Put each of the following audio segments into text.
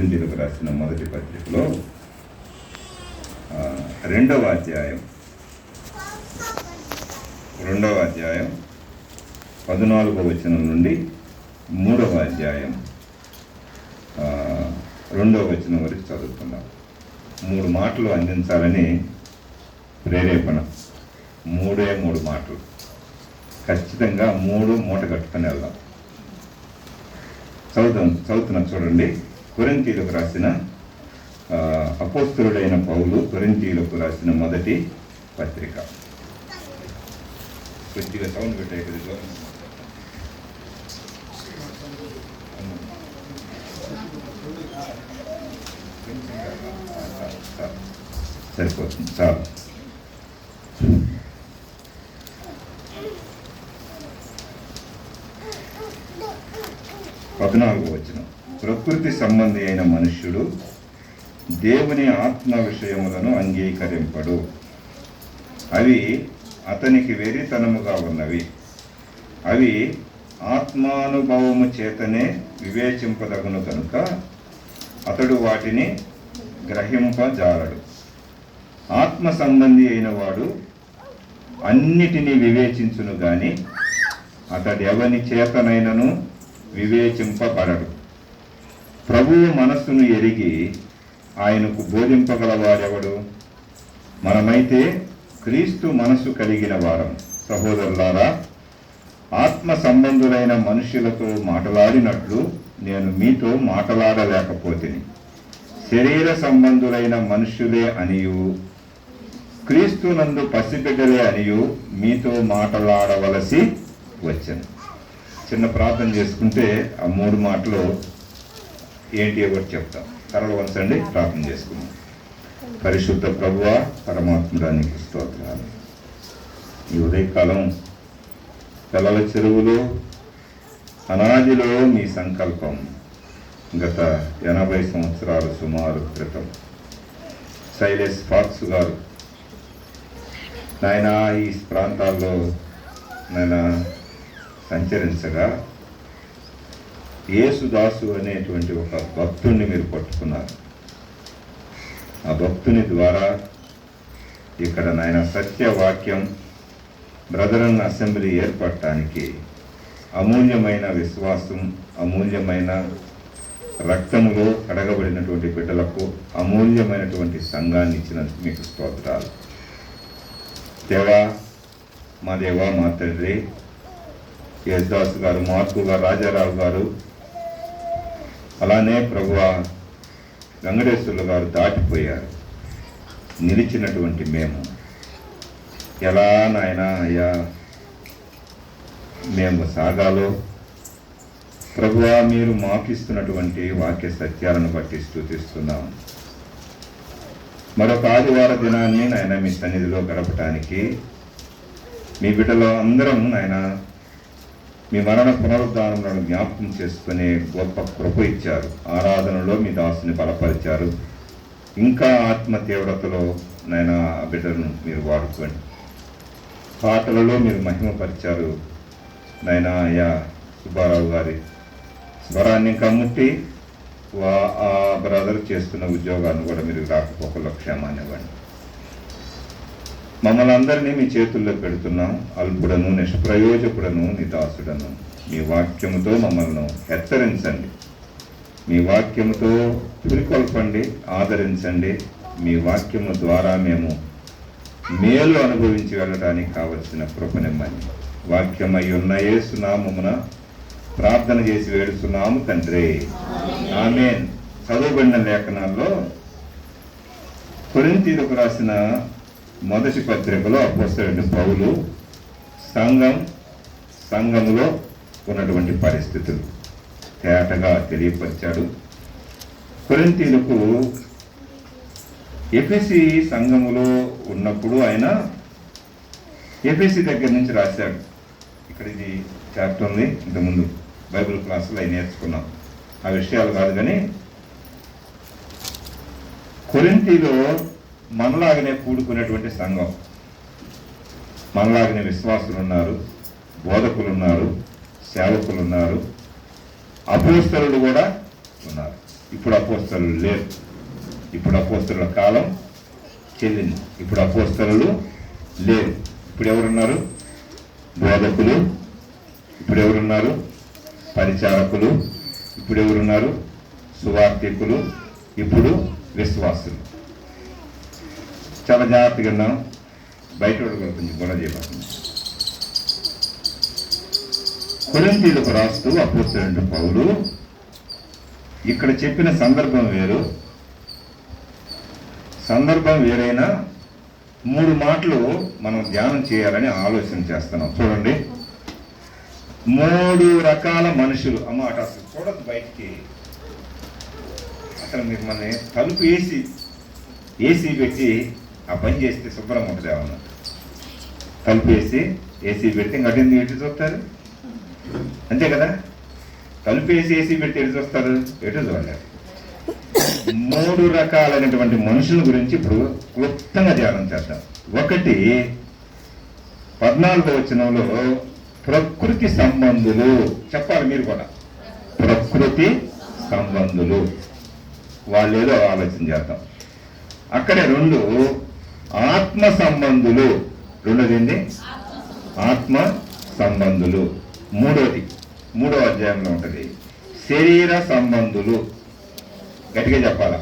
కొరింథీయులకు రాసిన మొదటి పత్రికలో 2వ అధ్యాయం 14వ వచనం నుండి 3వ అధ్యాయం 2వ వచనం వరకు చదువుతున్నాం. 3 మాటలు అందించాలని ప్రేరేపణ. 3 మాటలు ఖచ్చితంగా 3 మూట కట్టుకొని వెళ్దాం. చదువుతున్నా చూడండి. కొరింథీయులకు రాసిన అపోస్తలుడైన పౌలు కొరింథీయులకు రాసిన మొదటి పత్రిక. కొద్దిగా సౌండ్ పెట్టాయి కదా. సరిపోతుంది, చాలు. వచనం. ప్రకృతి సంబంధి అయిన మనుష్యుడు దేవుని ఆత్మ విషయములను అంగీకరింపడు, అవి అతనికి వెరితనముగా ఉన్నవి. అవి ఆత్మానుభవము చేతనే వివేచింపదగును కనుక అతడు వాటిని గ్రహింపజాలడు. ఆత్మ సంబంధి అయిన వాడు అన్నిటినీ వివేచించును గాని అతడు ఎవని చేతనైనను వివేచింపబడడు. ప్రభువు మనస్సును ఎరిగి ఆయనకు బోధింపగలవాడెవడు? మనమైతే క్రీస్తు మనస్సు కలిగిన వారం. సహోదరులారా, ఆత్మ సంబంధులైన మనుషులతో మాట్లాడినట్లు నేను మీతో మాట్లాడలేకపోతిని. శరీర సంబంధులైన మనుష్యులే అనియు క్రీస్తునందు పసిబిడ్డలే అనియు మీతో మాట్లాడవలసి వచ్చాను. చిన్న ప్రార్థన చేసుకుంటే ఆ 3 మాటలు ఏంటి ఒకటి చెప్తాం. తరలు వంచండి, ప్రార్థన చేసుకుందాం. పరిశుద్ధ ప్రభువా, పరమాత్ముడానికి స్తోత్రాలు. ఈ ఉదయకాలం పిల్లల చెరువులో అనాదిలో మీ సంకల్పం గత 80 సంవత్సరాలు సుమారు క్రితం సైలెస్ ఫాక్స్ గారు నాయన ఈ ప్రాంతాల్లో సంచరించగా యేసుదాసు అనేటువంటి ఒక భక్తుణ్ణి మీరు పట్టుకున్నారు. ఆ భక్తుని ద్వారా ఇక్కడ సత్యవాక్యం బ్రదరన్ అసెంబ్లీ ఏర్పడటానికి అమూల్యమైన విశ్వాసం, అమూల్యమైన రక్తములో కడగబడినటువంటి బిడ్డలకు అమూల్యమైనటువంటి సంఘాన్ని ఇచ్చినందుకు మీకు స్తోత్రాలు. దేవా, మా దేవా, మా తండ్రి యేసుదాసు గారు, మార్కు గారు, రాజారావు గారు, అలానే ప్రభువా వెంకటేశ్వర్లు గారు దాటిపోయారు. నిలిచినటువంటి మేము ఎలా నాయనా అయ్యా మేము సాగాలో ప్రభువా మీరు మాకిస్తున్నటువంటి వాక్య సత్యాలను బట్టి స్తుతిస్తున్నాం. మరొక ఆదివార దినాన్ని నాయన మీ సన్నిధిలో గడపటానికి మీ బిడ్డలో అందరం నాయన మీ మరణ పునరుద్ధానములను జ్ఞాపకం చేసుకునే గొప్ప కృప ఇచ్చారు. ఆరాధనలో మీ దాసుని బలపరిచారు. ఇంకా ఆత్మ తీవ్రతలో నాయన ఆ బిడ్డను మీరు వాడుకోండి. పాటలలో మీరు మహిమపరిచారు నాయన. అయ్యా సుబ్బారావు గారి స్వరాన్ని ఇంకా ముట్టి ఆ బ్రదర్ చేస్తున్న ఉద్యోగాన్ని కూడా మీరు రాకపోకల్లో క్షేమాన్ని ఇవ్వండి. మమ్మల్ని అందరినీ మీ చేతుల్లో పెడుతున్నాం. అల్పుడను, నిష్ప్రయోజకుడను, నిదాసుడను. మీ వాక్యముతో మమ్మల్ని హెచ్చరించండి. మీ వాక్యముతో పురికొల్పండి, ఆదరించండి. మీ వాక్యము ద్వారా మేము మేలు అనుభవించి వెళ్ళడానికి కావలసిన కృపనిమ్మని వాక్యమై ఉన్న యేసు నామమున ప్రార్థన చేసి వేడుస్తున్నాము తండ్రి, ఆమేన్. చదువుబడిన లేఖనాల్లో కొరింథీయులకు రాసిన మొదటి పత్రికలో అపోస్తలుడైన పౌలు సంఘములో ఉన్నటువంటి పరిస్థితులు తేటగా తెలియపరిచాడు. కొరింథీయులకు ఎఫెసీ సంఘములో ఉన్నప్పుడు ఆయన ఎఫెసీ దగ్గర నుంచి రాశాడు. ఇక్కడ ఇది చాప్టర్ ఉంది, ఇంతకుముందు బైబిల్ క్లాసులో అవి నేర్చుకున్నాం. ఆ విషయాలు కాదు, కానీ కొరింథీలో మనలాగనే కూడుకునేటువంటి సంఘం, మనలాగనే విశ్వాసులు ఉన్నారు, బోధకులు ఉన్నారు, సేవకులు ఉన్నారు, అపోస్తలులు కూడా ఉన్నారు. ఇప్పుడు అపోస్తలులు లేరు. ఇప్పుడు అపోస్తలుల కాలం చెల్లింది. ఇప్పుడు అపోస్తలులు లేరు. ఇప్పుడు ఎవరున్నారు? బోధకులు. ఇప్పుడు ఎవరున్నారు? పరిచారకులు. ఇప్పుడు ఎవరున్నారు? సువార్థికులు. ఇప్పుడు విశ్వాసులు. చాలా జాగ్రత్తగా ఉన్నాం. బయట కొంచెం గొడవ చేయబడుతుంది. కొరింథీయులకు రాస్తూ అపోస్తలుడైన పౌలు ఇక్కడ చెప్పిన సందర్భం వేరు, సందర్భం వేరైనా 3 మాటలు మనం ధ్యానం చేయాలని ఆలోచన చేస్తున్నాం. చూడండి, 3 రకాల మనుషులు. అమ్మ అటు అసలు చూడద్దు బయటికి. అసలు మీరు మన తలుపు ఏసీ పెట్టి ఆ పని చేస్తే శుభ్రంగా ఉంటుంది. ఏమన్నా తలుపు ఏసీ పెడితే ఇంకా అటు ఎటు చూస్తారు? అంతే కదా. తలుపు ఏసీ పెట్టి ఎటు చూస్తారు? ఎటు చూడలేరు. 3 రకాలైనటువంటి మనుషుల గురించి ఇప్పుడు క్లుప్తంగా ధ్యానం చేద్దాం. ఒకటి 14వ వచనంలో ప్రకృతి సంబంధులు. చెప్పాలి మీరు కూడా. ప్రకృతి సంబంధులు వాళ్ళేదో ఆలోచన చేద్దాం. అక్కడే 2 ఆత్మ సంబంధులు. రెండోది ఏంటి? ఆత్మ సంబంధులు. మూడవ అధ్యాయంలో ఉంటుంది శరీర సంబంధులు. గట్టిగా చెప్పాలా?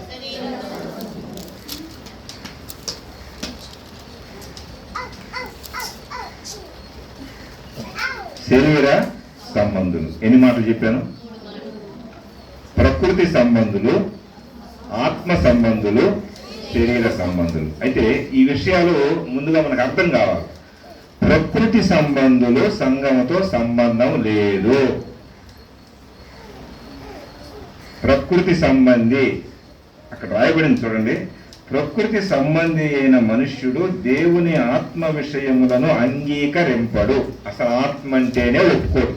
శరీర సంబంధులు. ఎన్ని మాటలు చెప్పాను? ప్రకృతి సంబంధులు, ఆత్మ సంబంధులు, శరీర సంబంధులు. అయితే ఈ విషయాలు ముందుగా మనకు అర్థం కావాలి. ప్రకృతి సంబంధులు సంఘముతో సంబంధం లేదు. ప్రకృతి సంబంధి అక్కడ రాయబడింది చూడండి. ప్రకృతి సంబంధి అయిన మనుష్యుడు దేవుని ఆత్మ విషయములను అంగీకరింపడు. అసలు ఆత్మ అంటేనే ఒప్పుకోడు.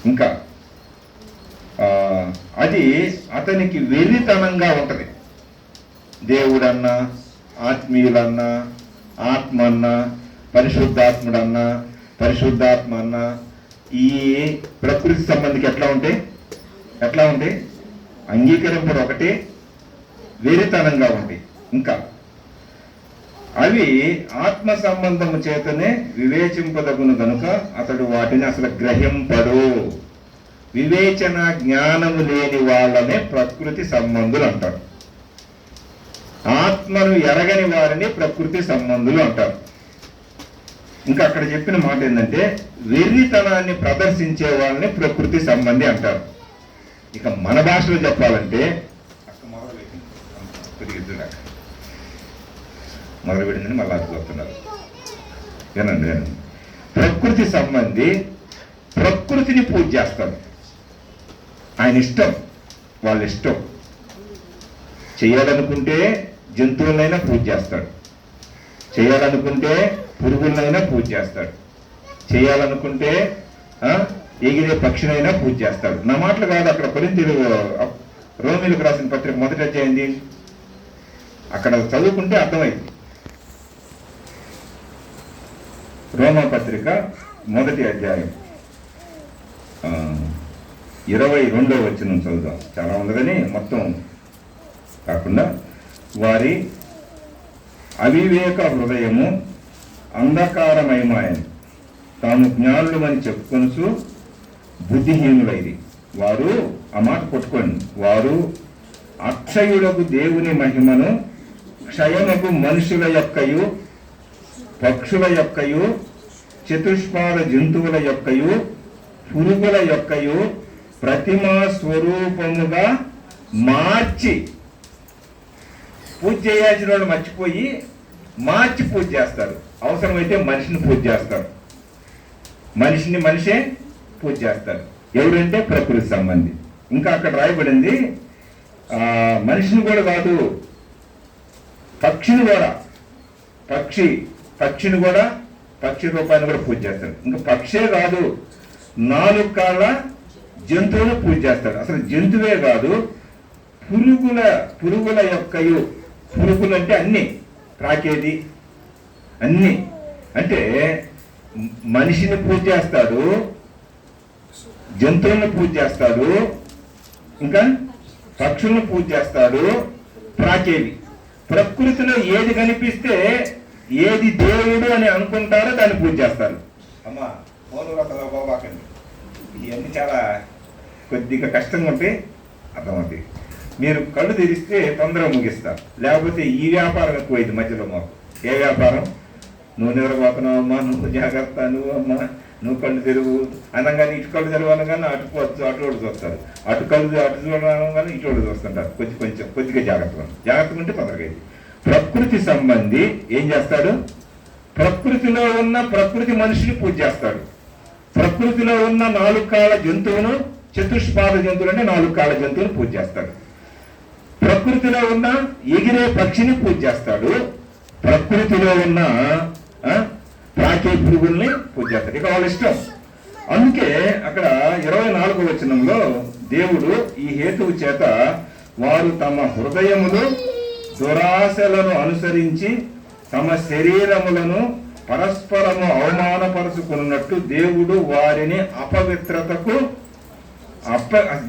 ఇంకా అది అతనికి వెర్రితనంగా ఉంటది. దేవుడన్నా, ఆత్మీయులన్నా, ఆత్మ అన్నా, పరిశుద్ధాత్ముడన్నా, పరిశుద్ధాత్మ అన్నా ఈ ప్రకృతి సంబంధికి ఎట్లా ఉంటాయి? అంగీకరింపడు ఒకటి, వెర్రితనంగా ఉంటాయి. ఇంకా అవి ఆత్మ సంబంధము చేతనే వివేచింపదగును గనుక అతడు వాటిని అసలు గ్రహింపడు. వివేచన జ్ఞానము లేని వాళ్ళనే ప్రకృతి సంబంధులు అంటారు. ఆత్మను ఎరగని వారిని ప్రకృతి సంబంధులు అంటారు. ఇంకా అక్కడ చెప్పిన మాట ఏంటంటే వెర్రితనాన్ని ప్రదర్శించే వాళ్ళని ప్రకృతి సంబంధి అంటారు. ఇక మన భాషలో చెప్పాలంటే మొదలుపెట్టిందని మళ్ళీ అర్థమవుతున్నారు. వినండి. ప్రకృతి సంబంధి ప్రకృతిని పూజ చేస్తారు. ఆయన ఇష్టం, వాళ్ళ ఇష్టం. చేయాలనుకుంటే జంతువులైనా పూజ చేస్తాడు, చేయాలనుకుంటే పురుగులనైనా పూజ చేస్తాడు, చేయాలనుకుంటే ఎగిరే పక్షినైనా పూజ చేస్తాడు. నా మాటలు కాదు. అక్కడ రోమీలకు రాసిన పత్రిక 1వ అధ్యాయం అక్కడ చదువుకుంటే అర్థమైంది. రోమా పత్రిక 1వ అధ్యాయం 22వ వచనం చదువుదాం. చాలా ఉందని మొత్తం కాకుండా వారి అవివేక హృదయము అంధకారమయమాయను, తాము జ్ఞానులమని చెప్పుకొనుచు బుద్ధిహీనులైది. వారు ఆ మాట పట్టుకోండి. వారు అక్షయులకు దేవుని మహిమను క్షయముకు మనుషుల యొక్కయు, పక్షుల యొక్కయు, చతుష్పాద జంతువుల యొక్కయు, పురుగుల యొక్కయు ప్రతిమా స్వరూపముగా మార్చి పూజ చేయాల్సిన వాళ్ళు మర్చిపోయి మార్చి పూజ చేస్తారు. అవసరమైతే మనిషిని పూజ చేస్తారు. మనిషే పూజ చేస్తారు. ఎవరంటే ప్రకృతి సంబంధి. ఇంకా అక్కడ రాయబడింది మనిషిని కూడా కాదు, పక్షిని కూడా, పక్షిని కూడా, పక్షి రూపాన్ని కూడా పూజ చేస్తాడు. ఇంకా పక్షే కాదు, 4 కాళ్ళ జంతువులు పూజ చేస్తాడు. అసలు జంతువే కాదు, పురుగుల యొక్కయు. పురుగులు అంటే అన్ని త్రాకేది అన్ని. అంటే మనిషిని పూజ చేస్తాడు, జంతువులను పూజ చేస్తాడు, ఇంకా పక్షులను పూజ చేస్తాడు. ప్రాకేవి, ప్రకృతిలో ఏది కనిపిస్తే ఏది దేవుడు అని అనుకుంటారో దాన్ని పూజ చేస్తారు. అమ్మా మౌనవ్రతంలో బాబాకండి, ఇవన్నీ చాలా కొద్దిగా కష్టంగా ఉంటే అర్థమవుతాయి. మీరు కళ్ళు తెరిస్తే తొందరగా ముగిస్తారు, లేకపోతే ఈ వ్యాపారం ఎక్కువైంది మధ్యలో మాకు. ఏ వ్యాపారం? నువ్వు నిద్రపోతున్నావు అమ్మా, నువ్వు జాగ్రత్త, నువ్వు అమ్మా, నువ్వు కళ్ళు తెరువు అనగానే ఇటు కళ్ళు తెరువు అనగానే అటు చూస్తారు, అటు చూడగానే ఇటు చూస్తుంటారు. కొద్దిగా జాగ్రత్తగా ఉంటే తొందరగా అయింది. ప్రకృతి సంబంధి ఏం చేస్తాడు? ప్రకృతిలో ఉన్న ప్రకృతి మనిషిని పూజ చేస్తాడు. ప్రకృతిలో ఉన్న 4 కాళ్ళ జంతువును, చతుష్పాద జంతువులు అంటే 4 కాళ్ళ జంతువును పూజ చేస్తాడు. ప్రకృతిలో ఉన్న ఎగిరే పక్షిని పూజ చేస్తాడు. ప్రకృతిలో ఉన్న ప్రాకే పురుగుల్ని పూజ చేస్తాడు. ఇక వాళ్ళ ఇష్టం. అందుకే అక్కడ 24వ వచనంలో దేవుడు ఈ హేతువు చేత వారు తమ హృదయములు దురాశలను అనుసరించి తమ శరీరములను పరస్పరము అవమానపరుచుకున్నట్టు దేవుడు వారిని అపవిత్రతకు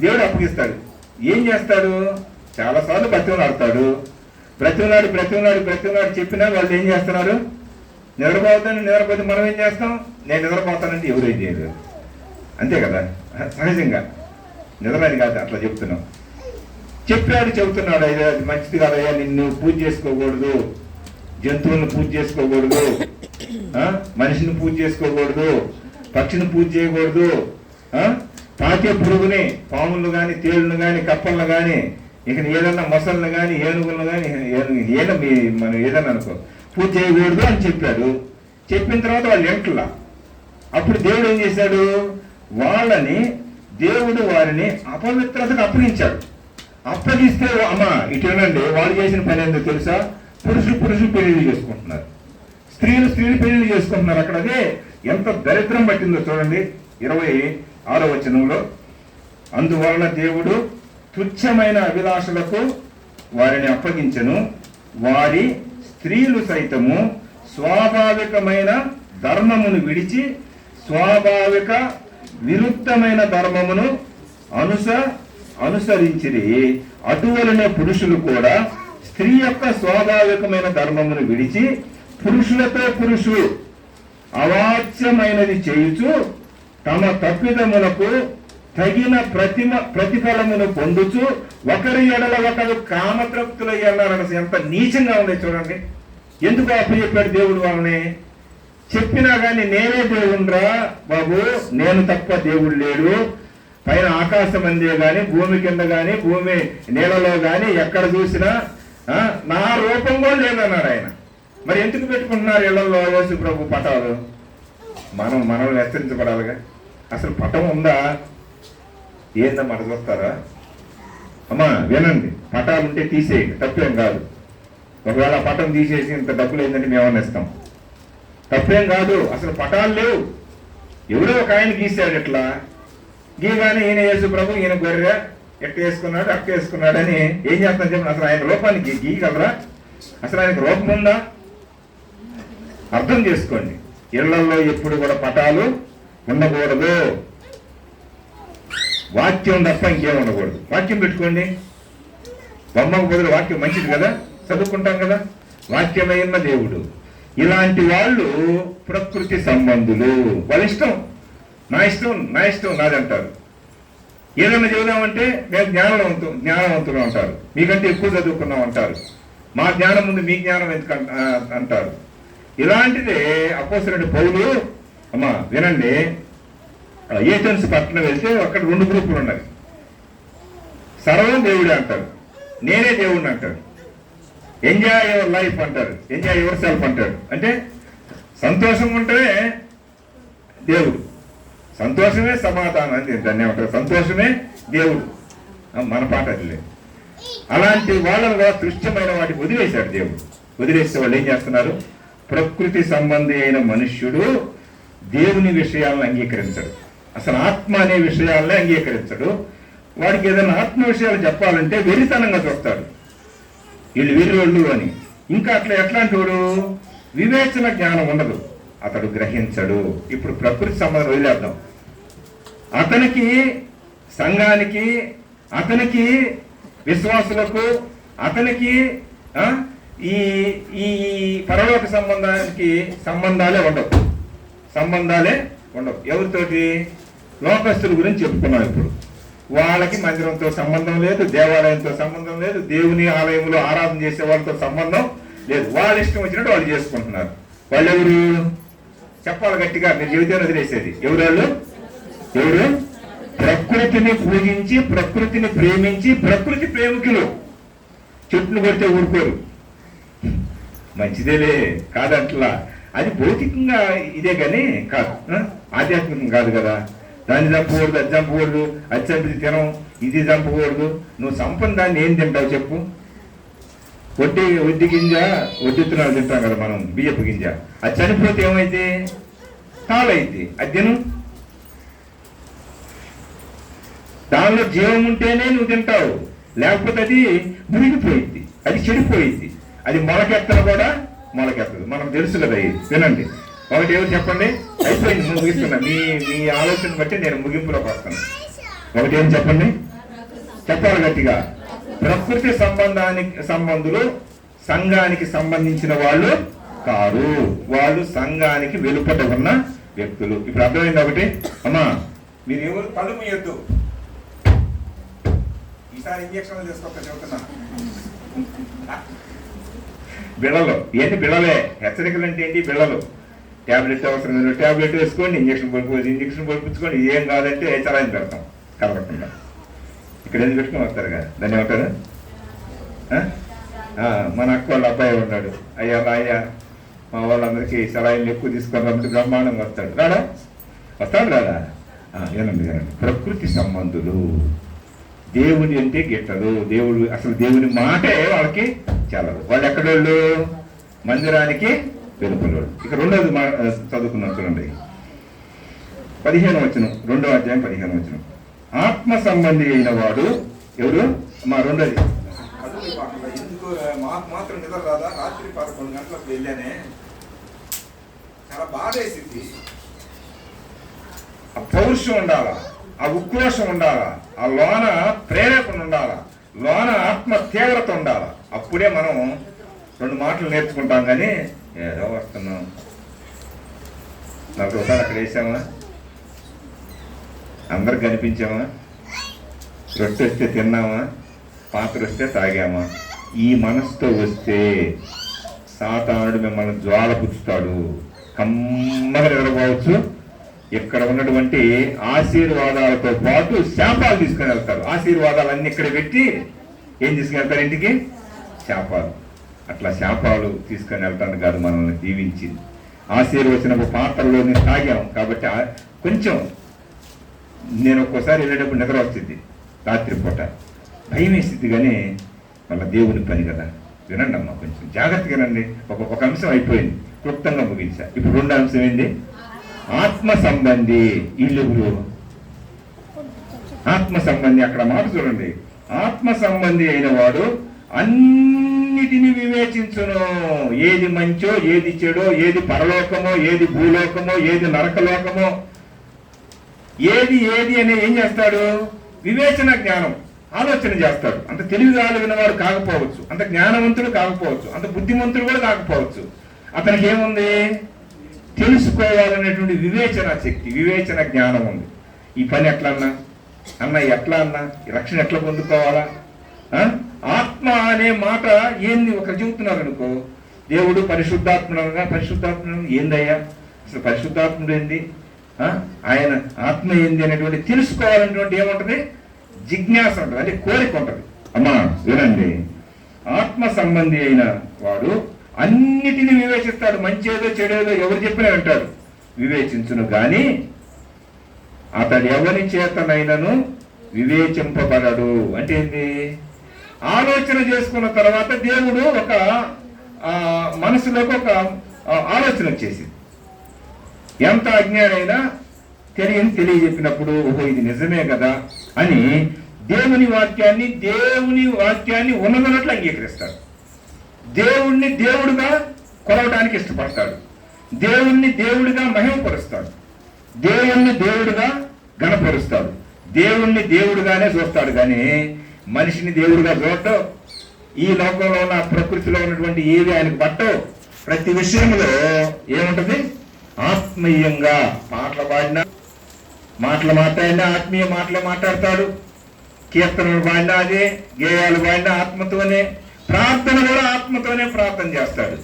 దేవుడు అప్పగిస్తాడు. ఏం చేస్తాడు? చాలాసార్లు బ్రతిమలాడతాడు. బ్రతిమలాడి చెప్పినా వాళ్ళు ఏం చేస్తున్నారు? నిద్రపోతే మనం ఏం చేస్తాం? నేను నిద్రపోతానంటే ఎవరేం చేయలేదు, అంతే కదా. సహజంగా నిద్రని కాదు, అట్లా చెప్తున్నాం. చెబుతున్నాడు, అయ్యా అది మంచిది కాదయ్యా, నిన్ను పూజ చేసుకోకూడదు, జంతువులను పూజ చేసుకోకూడదు, మనిషిని పూజ చేసుకోకూడదు, పక్షిని పూజ చేయకూడదు, పాకే పురుగుని, పాములను కానీ, తేళ్లను కానీ, కప్పలను కానీ, ఇక ఏదన్నా మొసలను కానీ, ఏనుగులను కానీ, మనం ఏదన్నా అనుకో పూజ చేయకూడదు అని చెప్పాడు. చెప్పిన తర్వాత వాళ్ళు ఎంట్లా. అప్పుడు దేవుడు ఏం చేశాడు? దేవుడు వారిని అపవిత్రతకు అప్పగించాడు. అప్పగిస్తే అమ్మా ఇటేనండి, వాళ్ళు చేసిన పని ఏంటో తెలుసా? పురుషులు పెళ్లి చేసుకుంటున్నారు, స్త్రీలు పెళ్లి చేసుకుంటున్నారు. అక్కడ అదే ఎంత దరిద్రం పట్టిందో చూడండి. 26వ వచనంలో, అందువలన దేవుడు తుచ్చమైన అభిలాషలకు వారిని అప్పగించెను, వారి స్త్రీలు సైతము స్వాభావికమైన ధర్మమును విడిచి స్వాభావిక విరుద్ధమైన ధర్మమును అనుసరించిరి. అటువలనే పురుషులు కూడా స్త్రీ యొక్క స్వాభావికమైన ధర్మమును విడిచి పురుషులు అవాచ్యమైనది చేయుచు తమ తప్పిదములకు తగిన ప్రతిఫలమును పొందుచు ఒకరి ఎడల ఒకరు కామతృప్తులయ్యారని ఎంత నీచంగా ఉండే చూడండి. ఎందుకు అప్పచెప్పాడు దేవుడు వాళ్ళని? చెప్పినా కానీ నేనే దేవుడురా బాబు, నేను తప్ప దేవుడు లేడు, పైన ఆకాశం అందే గాని, భూమి కింద గాని, భూమి నీళ్ళలో గాని ఎక్కడ చూసినా నా రూపం కూడా లేదన్నాడు ఆయన. మరి ఎందుకు పెట్టుకుంటున్నారు ఇళ్లలో యేసు ప్రభు పటాలు? మనల్ని హెచ్చరించబడాలిగా. అసలు పటం ఉందా? ఏందమ్మా అటు చూస్తారా? అమ్మా వినండి, పటాలు ఉంటే తీసేయండి, తప్పేం కాదు. ఒకవేళ పటం తీసేసి ఇంత డబ్బులు ఏంటంటే మేము ఇస్తాం, తప్పేం కాదు. అసలు పటాలు లేవు. ఎవరో ఒక ఆయన గీసాడు ఇట్లా, గీగానే ఈయన యేసు ప్రభు, ఈయన గొర్రె, ఎట్ట వేసుకున్నాడు అట్ట వేసుకున్నాడని ఏం చేస్తాను చెప్పండి. అసలు ఆయన రూపానికి గీయగలరా? అసలు ఆయనకు రూపం ఉందా? అర్థం చేసుకోండి. ఇళ్లలో ఎప్పుడు కూడా పటాలు ఉండకూడదు. వాక్యం తప్ప ఇంకేం ఉండకూడదు. వాక్యం పెట్టుకోండి. బొమ్మకు బదులు వాక్యం మంచిది కదా, చదువుకుంటాం కదా. వాక్యమైన దేవుడు. ఇలాంటి వాళ్ళు ప్రకృతి సంబంధులు. వాళ్ళ ఇష్టం, నా ఇష్టం నాది అంటారు. ఏదైనా చెబుదామంటే మేము జ్ఞానవంతులు అంటారు, మీకంటే ఎక్కువ చదువుకున్నాం అంటారు, మా జ్ఞానం ముందు మీ జ్ఞానం ఎందుకు అంటారు. ఇలాంటిదే అపోస్తలుడైన పౌలు. అమ్మా వినండి, ఏథెన్స్ పట్టణం వెళ్తే అక్కడ 2 గ్రూపులు ఉన్నాయి. సర్వం దేవుడే అంటారు, నేనే దేవుడిని అంటారు, ఎంజాయ్ యువర్ లైఫ్ అంటారు, ఎంజాయ్ యువర్ సెల్ఫ్ అంటాడు. అంటే సంతోషంగా ఉంటేనే దేవుడు, సంతోషమే సమాధానం అని దాన్ని ఏమంటారు, సంతోషమే దేవుడు. మన పాట అది లేదు. అలాంటి వాళ్ళను కూడా దృశ్యమైన వాటికి వదిలేశాడు దేవుడు. వదిలేస్తే వాళ్ళు ఏం చేస్తున్నారు? ప్రకృతి సంబంధి అయిన మనుష్యుడు దేవుని విషయాలను అంగీకరించడు, అసలు ఆత్మ అనే విషయాలనే అంగీకరించడు. వాడికి ఏదైనా ఆత్మ విషయాలు చెప్పాలంటే వెరితనంగా చూస్తాడు, వీళ్ళు వెర్రోళ్ళు అని. ఇంకా అట్లా ఎట్లాంటి వాడు? వివేచన జ్ఞానం ఉండదు, అతడు గ్రహించడు. ఇప్పుడు ప్రకృతి సంబంధం వదిలేద్దాం. అతనికి సంఘానికి అతనికి విశ్వాసులకు అతనికి ఈ ఈ పరలోక సంబంధాలే ఉండవు. ఎవరితోటి? లోకస్తుల గురించి చెప్పుకున్నాం. ఇప్పుడు వాళ్ళకి మందిరంతో సంబంధం లేదు, దేవాలయంతో సంబంధం లేదు, దేవుని ఆలయంలో ఆరాధన చేసే వాళ్ళతో సంబంధం లేదు. వాళ్ళ ఇష్టం వచ్చినట్టు వాళ్ళు చేసుకుంటున్నారు. వాళ్ళు ఎవరు? చెప్పాలి గట్టిగా, మీరు చెబితే వదిలేసేది. ఎవరు? ప్రకృతిని పూజించి, ప్రకృతిని ప్రేమించి, ప్రకృతి ప్రేమికులు. చెట్టును కొడితే ఊరుకోరు. మంచిదేలే కాదంట్లా, అది భౌతికంగా ఇదే కానీ కాదు, ఆధ్యాత్మికం కాదు కదా. దాన్ని చంపకూడదు, అది చంపకూడదు, అది చంపిది తినం, ఇది చంపకూడదు. నువ్వు సంపన్న దాన్ని ఏం తింటావు చెప్పు? ఒడ్డి గింజ, ఒడ్డిత్తునాలు తింటాం కదా మనం, బియ్యపు గింజ. అది చనిపోతే ఏమైతే? తాళైతే అది తిను. దానిలో జీవం ఉంటేనే నువ్వు తింటావు, లేకపోతే అది మురిగిపోయింది, అది చెడిపోయింది, అది మొలకెత్తను కూడా మొలకెత్తదు. మనకు తెలుసు కదా. వినండి, ఒకటి ఎవరు చెప్పండి? అయిపోయింది, ముగిస్తున్నా. మీ ఆలోచన బట్టి నేను ముగింపులోకి వస్తాను. ఒకటి ఏం చెప్పండి, చెప్పాలి గట్టిగా. ప్రకృతి సంబంధులు సంఘానికి సంబంధించిన వాళ్ళు కాదు, వాళ్ళు సంఘానికి వెలుపట ఉన్న వ్యక్తులు. ఇప్పుడు అర్థమైంది ఒకటి. అమ్మా, మీరు ఎవరు కళ్ళు మూయొద్దు. ఈసారి ఇంజక్షన్లు తీసుకోక చెబుతున్నా. బిళ్ళలు ఏంటి? బిళ్ళలే. హెచ్చరికలు అంటే ఏంటి? బిళ్ళలు. ట్యాబ్లెట్ అవసరం లేదు, ట్యాబ్లెట్ వేసుకోండి, ఇంజక్షన్ పడిపించుకోండి. ఏం కాదంటే చలాయిని పెడతాం కలగకుండా. ఇక్కడ ఎందుకు పెట్టుకుని వస్తారు కదా, దాన్ని ఏమంటారు? మన అక్క వాళ్ళ అబ్బాయి ఉన్నాడు, అయ్యా మా వాళ్ళందరికీ సలాయిలు ఎక్కువ తీసుకొని రమ్మంటే బ్రహ్మాండంగా వస్తాడు రాడా? వినండి. ప్రకృతి సంబంధులు దేవుడి అంటే గిట్టదు. దేవుని మాటే వాళ్ళకి చాలదు. వాళ్ళు ఎక్కడోళ్ళు? మందిరానికి వెలుపలోడు. ఇక రెండోది చదువుకున్నాం చూడండి, 15వ వచనం, 2వ అధ్యాయం 15వ వచనం. ఆత్మ సంబంధి అయిన వాడు ఎవరు? మా రెండోది. ఎందుకు మాకు మాత్రం నిద్ర రాదా? రాత్రి 11 గంటలకు వెళ్ళానే, చాలా బాధ వేసింది. ఆ పౌరుషం ఉండాలా, ఆ ఉక్రోషం ఉండాలా, ఆ లోన ప్రేరేపణ ఉండాలా, లోన ఆత్మ తీవ్రత ఉండాలా. అప్పుడే మనం 2 మాటలు నేర్చుకుంటాం. కానీ ఏదో వస్తున్నాం, నాకు ఒకసారి అక్కడ వేసామా, అందరికి కనిపించామా, రొట్టె వస్తే తిన్నామా, పాత్ర వస్తే తాగామా. ఈ మనసుతో వస్తే సాతానుడు మిమ్మల్ని జ్వాల పుచ్చుతాడు, కమ్మగా నిద్రపోవచ్చు. ఇక్కడ ఉన్నటువంటి ఆశీర్వాదాలతో పాటు శాపాలు తీసుకుని వెళ్తారు. ఆశీర్వాదాలన్నీ ఇక్కడ పెట్టి ఏం తీసుకుని వెళ్తారు? ఇంటికి శాపాలు. అట్లా శాపాలు తీసుకొని వెళ్తాను కాదు, మనల్ని దీవించింది. ఆశీర్వచనపు పాత్రలోని తాగాం కాబట్టి కొంచెం, నేను ఒక్కోసారి వెళ్ళేటప్పుడు నిద్ర వస్తుంది రాత్రిపూట, భయం వేస్తుంది. కానీ మళ్ళీ దేవుని పని కదా. వినండి అమ్మా, కొంచెం జాగ్రత్తగా వినండి. ఒక అంశం అయిపోయింది, క్లుప్తంగా ముగించా. ఇప్పుడు 2వ అంశం ఏంటి? ఆత్మ సంబంధి. వీళ్ళు ఆత్మ సంబంధి. అక్కడ మాట చూడండి, ఆత్మ సంబంధి అయిన వాడు అన్నిటిని వివేచించును. ఏది మంచో, ఏది చెడో, ఏది పరలోకమో, ఏది భూలోకమో, ఏది నరకలోకమో, ఏది అని ఏం చేస్తాడు? వివేచన జ్ఞానం, ఆలోచన చేస్తాడు. అంత తెలివిగాలిగిన వాడు కాకపోవచ్చు, అంత జ్ఞానవంతుడు కాకపోవచ్చు, అంత బుద్ధిమంతుడు కూడా కాకపోవచ్చు. అతనికి ఏముంది? తెలుసుకోవాలనేటువంటి వివేచన శక్తి, వివేచన జ్ఞానం ఉంది. ఈ పని ఎట్లా అన్నా, ఈ రక్షణ ఎట్లా పొందుకోవాలా? ఆత్మ అనే మాట ఏంది? ఒకరు చెబుతున్నారు అనుకో, దేవుడు పరిశుద్ధాత్మ ఏందయ్యా, అసలు పరిశుద్ధాత్ముడు ఏంది, ఆయన ఆత్మ ఏంది అనేటువంటి తెలుసుకోవాలనేటువంటి ఏముంటది? జిజ్ఞాస ఉంటుంది, అంటే కోరిక ఉంటుంది. అమ్మా వినండి, ఆత్మ సంబంధి అయిన వాడు అన్నిటినీ వివేచిస్తాడు. మంచేదో చెడేదో ఎవరు చెప్పినా వింటాడు, వివేచించును. కానీ అతడు ఎవరి చేతనైనను వివేచింపబడడు. అంటే ఏంటి? ఆలోచన చేసుకున్న తర్వాత దేవుడు ఒక మనసులోకి ఒక ఆలోచన వచ్చేసింది. ఎంత అజ్ఞానైనా తెలియజెప్పినప్పుడు ఓహో ఇది నిజమే కదా అని దేవుని వాక్యాన్ని ఉన్నదన్నట్లు అంగీకరిస్తాడు. దేవుణ్ణి దేవుడుగా కొలవడానికి ఇష్టపడతాడు, దేవుణ్ణి దేవుడిగా మహిమపరుస్తాడు, దేవుణ్ణి దేవుడిగా గణపరుస్తాడు, దేవుణ్ణి దేవుడుగానే చూస్తాడు, కానీ మనిషిని దేవుడుగా చూడటం, ఈ లోకంలో ఉన్న ప్రకృతిలో ఉన్నటువంటి ఏవి ఆయనకు పట్టవు. ప్రతి విషయంలో ఏముంటుంది? ఆత్మీయంగా మాటలు పాడినా, మాటలు మాట్లాడినా ఆత్మీయ మాటలే మాట్లాడతాడు. కీర్తనలు పాడినా అదే, గేయాలు పాడినా ఆత్మతోనే, ప్రార్థన కూడా ఆత్మతోనే ప్రార్థన చేస్తాడు.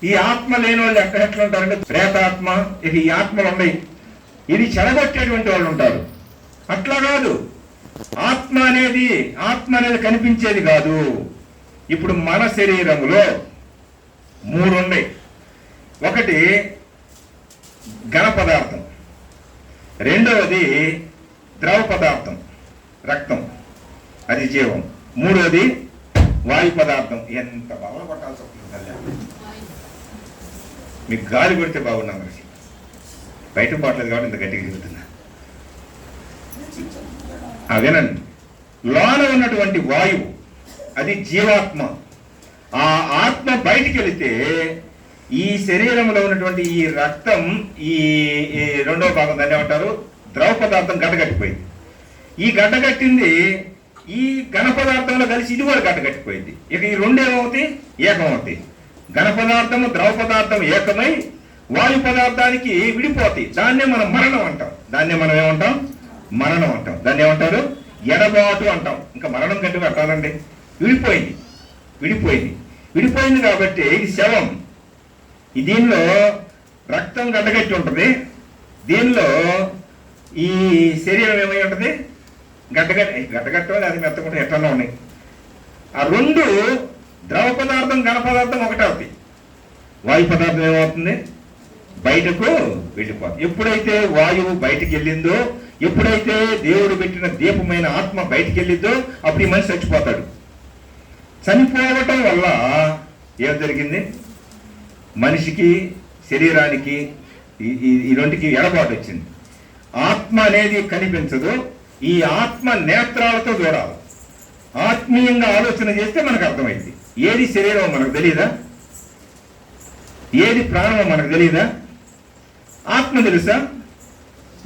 ఈ ఆత్మ లేని వాళ్ళు ఎట్లా ఉంటారంటే ప్రేతాత్మ, ఇక ఈ ఆత్మలు ఉన్నాయి, ఇది చెడగొట్టేటువంటి వాళ్ళు ఉంటారు. అట్లా కాదు, ఆత్మ అనేది కనిపించేది కాదు. ఇప్పుడు మన శరీరంలో 3 ఉన్నాయి. ఒకటి ఘన పదార్థం, రెండవది ద్రవ పదార్థం రక్తం, అది జీవం, మూడవది వాయు పదార్థం. ఎంత బాగా కొట్టాల్సి వస్తుంది కళ్యాణ్, మీకు గాలి కొడితే బాగున్నాం, మరి బయట పడలేదు కాబట్టి ఇంత గట్టిగా చెబుతున్నా. వినండి, లోన ఉన్నటువంటి వాయువు అది జీవాత్మ. ఆ ఆత్మ బయటికి వెళితే ఈ శరీరంలో ఉన్నటువంటి ఈ రక్తం, ఈ రెండవ భాగం దాన్ని ఏమంటారు, ద్రవ పదార్థం గడ్డగట్టిపోయింది. ఈ గడ్డగట్టింది ఈ ఘన పదార్థంలో కలిసి ఇది కూడా గడ్డగట్టిపోయింది. ఇక ఈ రెండు ఏమవుతాయి? ఏకమవుతాయి. ఘన పదార్థము ద్రవ పదార్థం ఏకమై వాయు పదార్థానికి విడిపోతాయి. దాన్నే మనం మరణం అంటాం. దాన్నే మనం ఏమంటాం? మరణం అంటాం. దాన్ని ఏమంటారు? ఎడబాటు అంటాం. ఇంకా మరణం గట్టిగా అంటానండి. విడిపోయింది కాబట్టి ఇది శవం. దీనిలో రక్తం గడ్డగట్టి ఉంటుంది, దీనిలో ఈ శరీరం ఏమై ఉంటుంది? గడ్డగట్టం అది మెత్తకుండా ఎట్లన్నా ఉన్నాయి. ఆ రెండు ద్రవ పదార్థం ఘన పదార్థం ఒకటే అవుతాయి. వాయు పదార్థం ఏమవుతుంది? బయటకు వెళ్ళిపోతుంది. ఎప్పుడైతే వాయువు బయటికి వెళ్ళిందో, ఎప్పుడైతే దేవుడు పెట్టిన దీపమైన ఆత్మ బయటికి వెళ్ళిందో అప్పుడు ఈ మనిషి చచ్చిపోతాడు. చనిపోవటం వల్ల ఏం జరిగింది? మనిషికి శరీరానికి ఈ రెండుకి ఎడబాటు వచ్చింది. ఆత్మ అనేది కనిపించదు. ఈ ఆత్మ నేత్రాలతో చూడాలి. ఆత్మీయంగా ఆలోచన చేస్తే మనకు అర్థమైంది. ఏది శరీరం మనకు తెలియదా? ఏది ప్రాణమో మనకు తెలియదా? ఆత్మ తెలుసా?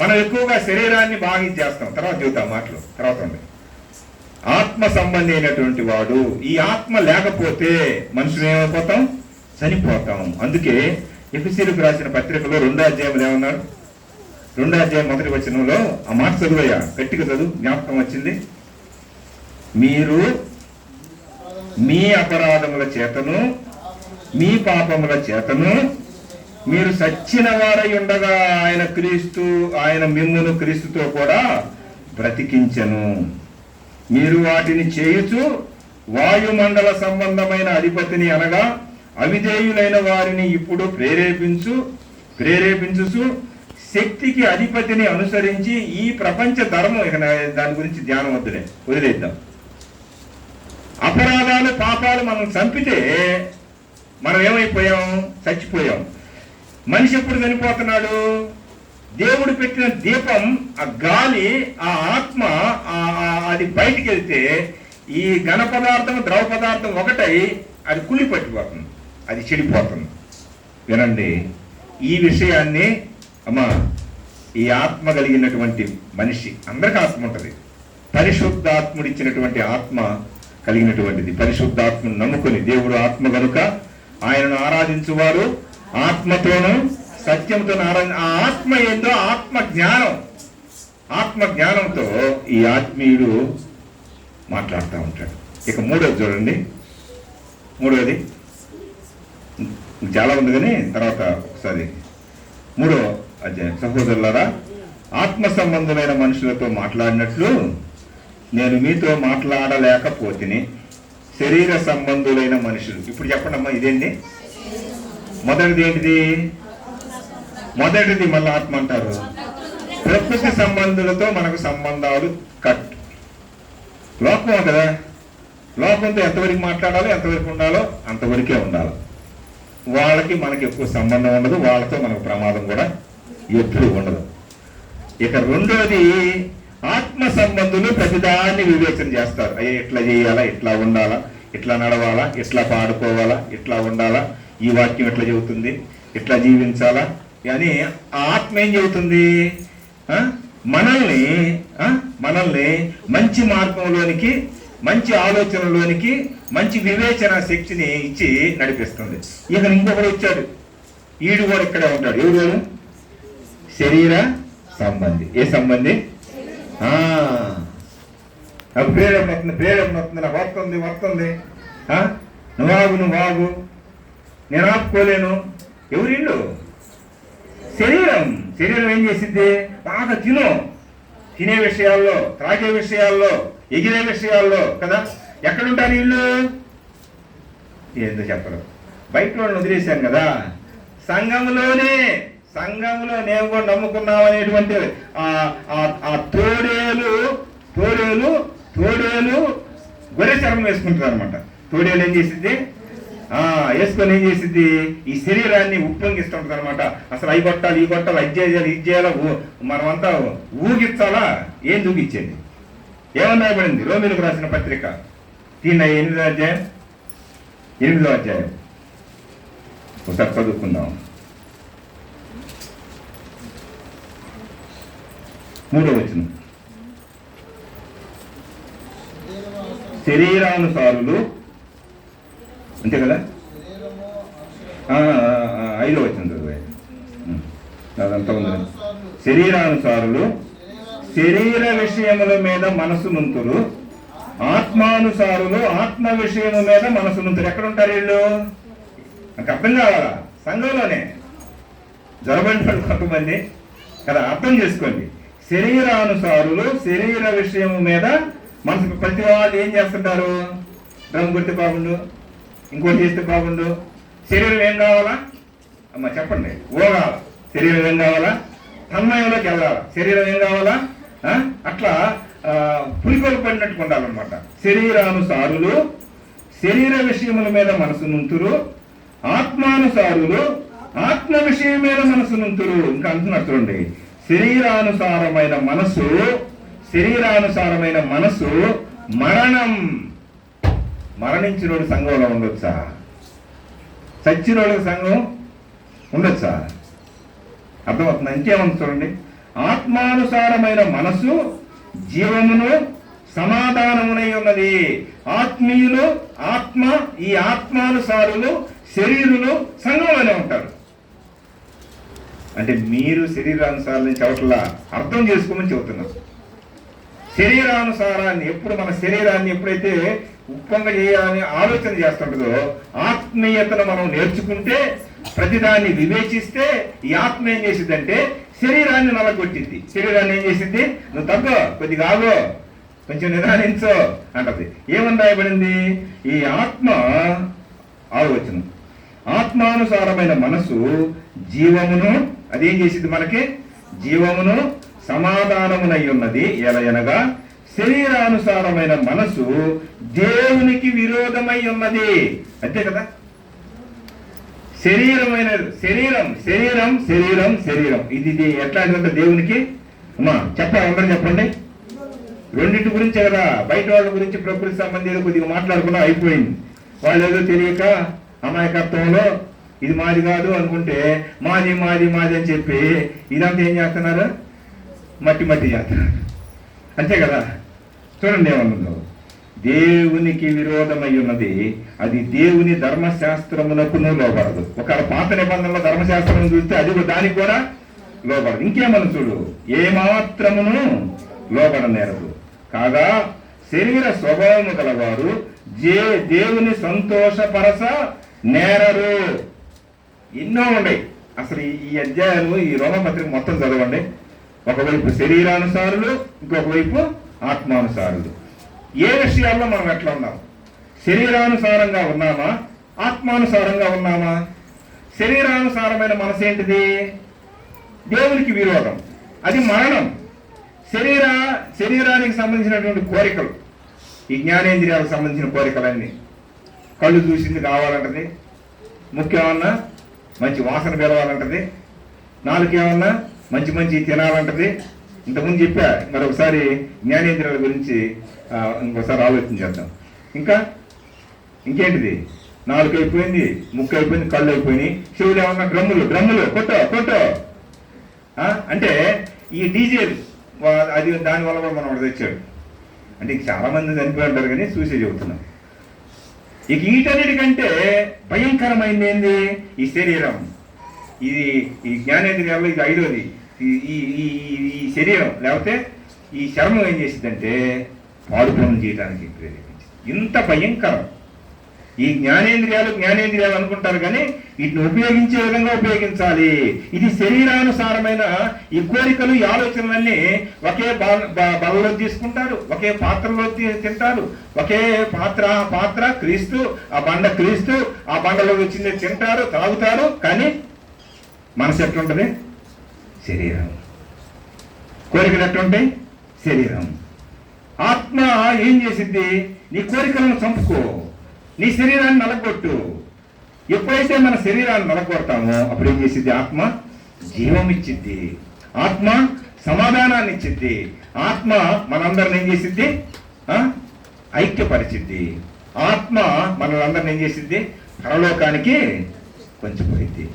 మనం ఎక్కువగా శరీరాన్ని బాగా చేస్తాం. తర్వాత చూద్దాం, మాటలు తర్వాత ఉంది. ఆత్మ సంబంధి అయినటువంటి వాడు, ఈ ఆత్మ లేకపోతే మనుషులు ఏమైపోతాం? చనిపోతాం. అందుకే ఎఫెసీయులకు రాసిన పత్రికలో 2వ అధ్యాయంలో ఏమన్నారు? 2వ అధ్యాయం 1వ వచనంలో ఆ మాట చదువయ్యా, గట్టిగా చదువు, జ్ఞాపకం వచ్చింది. మీరు మీ అపరాధముల చేతను మీ పాపముల చేతను మీరు సచ్చిన వారై ఉండగా ఆయన మిమ్మును క్రీస్తుతో కూడా బ్రతికించెను. మీరు వాటిని చేయుచు వాయుమండల సంబంధమైన అధిపతిని అనగా అవిధేయులైన వారిని ఇప్పుడు ప్రేరేపించు శక్తికి అధిపతిని అనుసరించి ఈ ప్రపంచ ధర్మం, ఇక దాని గురించి ధ్యానం వదిలేద్దాం. అపరాధాలు పాపాలు మనం చంపితే మనం ఏమైపోయాం? చచ్చిపోయాం. మనిషి ఎప్పుడు చనిపోతున్నాడు? దేవుడు పెట్టిన దీపం, ఆ గాలి, ఆ ఆత్మ అది బయటికి వెళ్తే ఈ ఘన పదార్థం ద్రవ పదార్థం ఒకటై అది కుళ్ళి పట్టిపోతుంది, అది చెడిపోతుంది. వినండి, ఈ విషయాన్ని అమ్మా, ఈ ఆత్మ కలిగినటువంటి మనిషి, అందరికీ ఆత్మ ఉంటుంది. పరిశుద్ధాత్ముడిచ్చినటువంటి ఆత్మ కలిగినటువంటిది. పరిశుద్ధాత్మను నమ్ముకొని, దేవుడు ఆత్మ కనుక ఆయనను ఆరాధించువారు ఆత్మతోనూ సత్యంతో ఆ ఆత్మ ఏందో ఆత్మ జ్ఞానంతో ఈ ఆత్మీయుడు మాట్లాడుతూ ఉంటాడు. ఇక మూడోది చూడండి. మూడోది చాలా ఉంది కానీ తర్వాత ఒకసారి 3వ అధ్యాయం. సహోదరులారా, ఆత్మ సంబంధమైన మనుషులతో మాట్లాడినట్లు నేను మీతో మాట్లాడలేకపోతిని. శరీర సంబంధులైన మనుషులు. ఇప్పుడు చెప్పండి అమ్మా, ఇదేంటి? మొదటిది ఏంటిది? మొదటిది మళ్ళీ ఆత్మ అంటారు. ప్రకృతి సంబంధులతో మనకు సంబంధాలు కట్. లోకం కదా, లోకంతో ఎంతవరకు మాట్లాడాలో, ఎంతవరకు ఉండాలో అంతవరకే ఉండాలి. వాళ్ళకి మనకి ఎక్కువ సంబంధం ఉండదు, వాళ్ళతో మనకు ప్రమాదం కూడా ఎప్పుడు ఉండదు. ఇక రెండోది, ఆత్మ సంబంధులు ప్రతిదాన్ని వివేచన చేస్తారు. అయ్యే ఇట్లా చేయాలా, ఇట్లా ఉండాలా, ఇట్లా నడవాలా, ఇట్లా పాడుకోవాలా, ఇట్లా ఉండాలా, ఈ వాక్యం ఎట్లా చెబుతుంది, ఇట్లా జీవించాలా అని ఆ ఆత్మ ఏం చెబుతుంది? మనల్ని మనల్ని మంచి మార్గంలోనికి, మంచి ఆలోచనలోనికి, మంచి వివేచన శక్తిని ఇచ్చి నడిపిస్తుంది. ఇక ఇంకొకడు వచ్చాడు, ఈడు కూడా ఇక్కడే ఉంటాడు. ఎవరు? శరీర సంబంధి. ఏ సంబంధి? ప్రేరేపణ వస్తుంది, నాకు వస్తుంది. నువ్వు ఆగు, నేను ఆపుకోలేను. ఎవరిళ్ళు? శరీరం ఏం చేసింది? బాగా తినే విషయాల్లో, త్రాగే విషయాల్లో, ఎగిరే విషయాల్లో కదా. ఎక్కడుంటారు వీళ్ళు? ఏందో చెప్పరు. బయట వాళ్ళని వదిలేశాను కదా. సంఘంలో నేను కూడా నమ్ముకున్నాం అనేటువంటి ఆ తోడేలు గొర్రె చర్మం వేసుకుంటారు అనమాట. తోడేలు ఏం చేసింది? వేసుకొని ఏం చేసింది? ఈ శరీరాన్ని ఉప్పొంగిస్తుంటది అనమాట. అసలు అవి కొట్టాలి, ఈ కొట్టాలి, ఇది చేయాలా, మనమంతా ఊగిచ్చాలా? ఏం ఊగిచ్చేది? ఏమన్నా పడింది? రోమిలకు రాసిన పత్రిక 8వ అధ్యాయం ఒకసారి చదువుకుందాం. 3వ వచనం. శరీరానుసారులు, అంతే కదా. 5వ వచనం చదువు. అదంతా ఉంది. శరీరానుసారులు శరీర విషయముల మీద మనసు నుంతురు, ఆత్మానుసారులు ఆత్మ విషయము మీద మనసు నుంతురు. ఎక్కడ ఉంటారు వీళ్ళు? నాకు అర్థం కావాలా? సంఘంలోనే జొరబడిన కొంతమంది కదా. అర్థం చేసుకోండి. శరీరానుసారులు శరీర విషయము మీద మనసు. ప్రతి వాళ్ళు ఏం చేస్తుంటారు? డ్రమ్ కొడితే బాగుండు, ఇంకోటి చేస్తే బాగుండు. శరీరం ఏం కావాలా? అమ్మ చెప్పండి. ఓగాల. శరీరం ఏం కావాలా? తన్మయంలోకి వెళ్ళాలా. శరీరం ఏం కావాలా? అట్లా పులికొలు పడినట్టు ఉండాలన్నమాట. శరీరానుసారులు శరీర విషయముల మీద మనసు నుంతురు, ఆత్మానుసారులు ఆత్మ విషయం మీద మనసు నుంతురు. ఇంకా అంటున్నారు చూడండి. శరీరానుసారమైన మనసు మరణం. మరణించినోడు సంఘంలో ఉండొచ్చా? చచ్చినోడు సంఘం ఉండొచ్చా? అర్థమవుతుంది. ఇంకేమన్నా చూడండి. ఆత్మానుసారమైన మనసు జీవమును సమాధానమునై ఉన్నది. ఆత్మీయులు ఈ ఆత్మానుసారులు శరీరులు సంఘంలోనే ఉంటారు. అంటే మీరు శరీరానుసారాన్ని చెప్పట్లా, అర్థం చేసుకోమని చెబుతున్నారు. శరీరానుసారాన్ని మన శరీరాన్ని ఎప్పుడైతే ఉప్పంగా చేయాలని ఆలోచన చేస్తుంటుందో, ఆత్మీయతను మనం నేర్చుకుంటే, ప్రతిదాన్ని వివేచిస్తే, ఈ ఆత్మ ఏం చేసిద్దంటే శరీరాన్ని నలగొట్టింది. శరీరాన్ని ఏం చేసింది? నువ్వు తగ్గో, కొద్దిగా ఆగో, కొంచెం నిదానించో అంటది. ఏమని రాయబడింది? ఈ ఆత్మ ఆలోచన ఆత్మానుసారమైన మనసు జీవమును, అదేం చేసింది? మనకి జీవమును సమాధానమునై ఉన్నది. ఎలయనగా శరీరానుసారమైన మనసు దేవునికి విరోధమై ఉన్నది. అంతే కదా. శరీరం ఇది ఎట్లాంటిదంటే దేవునికి చెప్పండి, అందరూ చెప్పండి. రెండింటి గురించే కదా. బయట వాళ్ళ గురించి ప్రకృతి సంబంధించి కొద్దిగా మాట్లాడుకున్నా అయిపోయింది. వాళ్ళు ఏదో తెలియక అమాయకత్వంలో ఇది మాది కాదు అనుకుంటే మాది అని చెప్పి ఇదంతా ఏం చేస్తున్నారు? మట్టి చేస్తున్నారు. అంతే కదా. చూడండి ఏమన్నా. దేవునికి విరోధమై ఉన్నది, అది దేవుని ధర్మశాస్త్రమునకును లోబడదు. ఒకవేళ పాత నిబంధనలో ధర్మశాస్త్రం చూస్తే అది దానికి కూడా లోబడదు. ఇంకేమన్నా చూడు, ఏమాత్రమును లోబడనేరదు. కాగా శరీర స్వభావము గలవారు దేవుని సంతోషపరచ నేరరు. ఎన్నో ఉన్నాయి. అసలు ఈ అధ్యాయాలు, ఈ రోమపత్రిక మొత్తం చదవండి. ఒకవైపు శరీరానుసారులు, ఇంకొక వైపు ఆత్మానుసారులు. ఏ విషయాల్లో మనం ఎట్లా ఉన్నాం? శరీరానుసారంగా ఉన్నామా? ఆత్మానుసారంగా ఉన్నామా? శరీరానుసారమైన మనసు ఏంటిది? దేవునికి విరోధం, అది మరణం. శరీరానికి సంబంధించినటువంటి కోరికలు, ఈ జ్ఞానేంద్రియాలకు సంబంధించిన కోరికలన్నీ. కళ్ళు చూసింది కావాలంటది, ముఖ్యమన్నా మంచి వాసన పిలవాలంటది, నాలుకేమన్నా మంచి తినాలంటది. ఇంతకుముందు చెప్పా, మరొకసారి జ్ఞానేంద్రియాల గురించి ఇంకోసారి ఆలోచన చేద్దాం. ఇంకేంటిది? నాలుగు అయిపోయింది, ముక్కు అయిపోయింది, కళ్ళు అయిపోయినాయి, చెవులు ఏమన్నా డ్రమ్ములు కొట్టో. అంటే ఈ డీజే అది దానివల్ల కూడా మనం ఒకటి తెచ్చాడు. అంటే చాలా మంది చనిపోయి ఉంటారు కానీ చూసే చెబుతున్నాం. ఇక వీటన్నిటికంటే భయంకరమైంది ఏంది? ఈ శరీరం. ఇది ఈ జ్ఞానేంద్రియాల్లో ఇది 5వది. ఈ ఈ శరీరం లేకపోతే ఈ చర్మం ఏం చేసిందంటే పాడు పనులు చేయడానికి ప్రేరేపించింది. ఇంత భయంకరం. ఈ జ్ఞానేంద్రియాలు అనుకుంటారు కానీ వీటిని ఉపయోగించే విధంగా ఉపయోగించాలి. ఇది శరీరానుసారమైన ఈ కోరికలు, ఈ ఆలోచనలన్నీ ఒకే బలలో తీసుకుంటారు, ఒకే పాత్రలో తింటారు. ఒకే పాత్ర క్రీస్తు, ఆ బండ క్రీస్తు, ఆ బండలో వచ్చింది తింటారు, తాగుతారు. కానీ మనసు ఎట్లుంటుంది? శరీరం. కోరికలు ఎట్లుంటాయి? శరీరం. ఆత్మ ఏం చేసిద్ది? నీ కోరికలను చంపుకో, నీ శరీరాన్ని నలగొట్టు. ఎప్పుడైతే మన శరీరాన్ని నలగొడతామో అప్పుడు ఏం చేసిద్ది? ఆత్మ జీవం ఇచ్చిద్ది, ఆత్మ సమాధానాన్ని ఇచ్చిద్ది, ఆత్మ మనందరిని ఏం చేసిద్ది? ఐక్యపరిచిద్ది. ఆత్మ మనలందరిని ఏం చేసిద్ది? పరలోకానికి కొంచెం పోయిద్ది.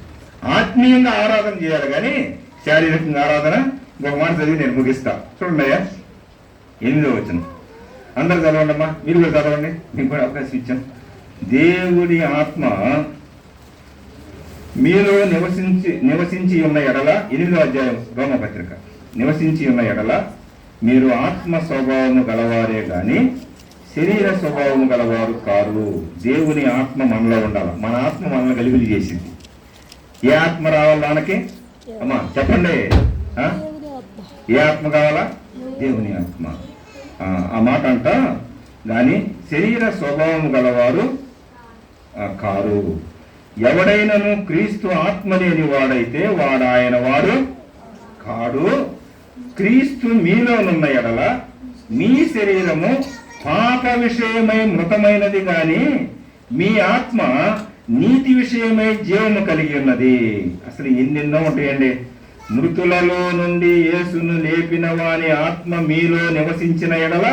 ఆత్మీయంగా ఆరాధన చేయాలి కానీ శారీరకంగా ఆరాధన. ఇంకొక మాట చదివి నేను ముగిస్తా. చూడండి అయ్యా, 8వ వచనం. అందరు చదవండి అమ్మా, మీరు కూడా చదవండి, మీకు కూడా అవకాశం ఇచ్చాం. దేవుడి ఆత్మ మీలో నివసించి ఉన్న ఎడల, 8వ అధ్యాయం రోమపత్రిక, నివసించి ఉన్న ఎడల మీరు ఆత్మ స్వభావము గలవారే గాని శరీర స్వభావము గలవారు కారు. దేవుని ఆత్మ మనలో ఉండాలి. మన ఆత్మ మనల్ని గలిబిలి చేసింది. ఏ ఆత్మ రావాలి దానికి? అమ్మా చెప్పండి. ఏ ఆత్మ కావాలా? దేవుని ఆత్మ. ఆ మాట అంట. కానీ శరీర స్వభావము గలవారు కారు. ఎవడైనను క్రీస్తు ఆత్మ లేని వాడైతే వాడాయన వాడు కాడు. క్రీస్తు మీలోనున్న ఎడల మీ శరీరము పాప విషయమై మృతమైనది గాని మీ ఆత్మ నీతి విషయమై జీవము కలిగి ఉన్నది. అసలు ఎన్నెన్నో ఉంటాయండి. మృతులలో నుండి యేసును లేపిన వాని ఆత్మ మీలో నివసించిన ఎడల